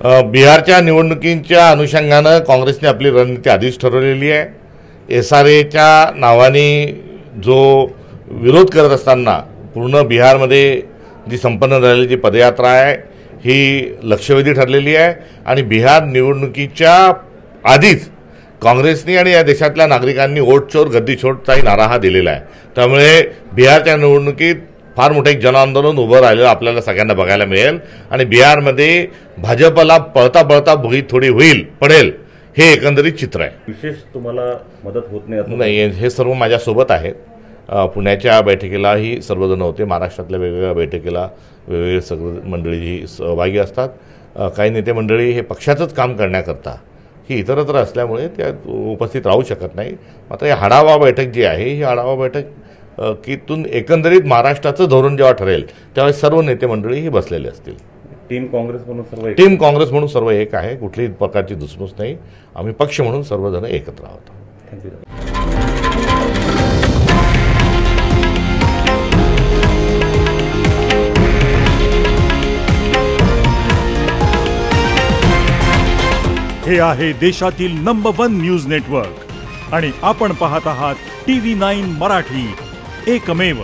बिहारच्या निवडणुकींच्या अनुषंगानं काँग्रेसने आपली रणनीती आधीच ठरवलेली आहे। SRAच्या नावाने जो विरोध करत असताना पूर्ण बिहारमध्ये जी संपन्न झालेली जी पदयात्रा आहे ही लक्षवेधी ठरलेली आहे आणि बिहार निवडणुकीच्या आधीच काँग्रेसने आणि या देशातल्या नागरिकांनी वोट चोर गद्दी छोडचाही नारा हा दिलेला आहे। त्यामुळे बिहारच्या निवडणुकीत फार मोठे जनआंदोलन उभं राहिलेलं आपल्याला सगळ्यांना बघायला मिळेल आणि बिहारमध्ये भाजपला पळता पळता भुईत थोडी पडेल हे एकंदरीत चित्र आहे। विशेष तुम्हाला मदत होत नाही, हे सर्व माझ्यासोबत आहेत। पुण्याच्या बैठकीलाही सर्वजण होते, महाराष्ट्रातल्या वेगवेगळ्या बैठकीला वेगवेगळे सगळे मंडळीही सहभागी असतात। काही नेते मंडळी हे पक्षाचंच काम करण्याकरता ही इतरत्र असल्यामुळे त्या उपस्थित राहू शकत नाही। मात्र ही आढावा बैठक जी आहे ही आढावा बैठक कीतून एकंदरीत महाराष्ट्राचं धोरण जेव्हा ठरेल त्यावेळेस सर्व नेते मंडळी ही बसलेले असतील। टीम काँग्रेस म्हणून सर्व एक आहे, कुठलीही प्रकारची दुसमूस नाही। आम्ही पक्ष म्हणून सर्वजण एकत्र आहोत। थँक्यू। हे आहे देशातील नंबर 1 न्यूज नेटवर्क आणि आपण पाहत आहात TV9 मराठी, एकमेव।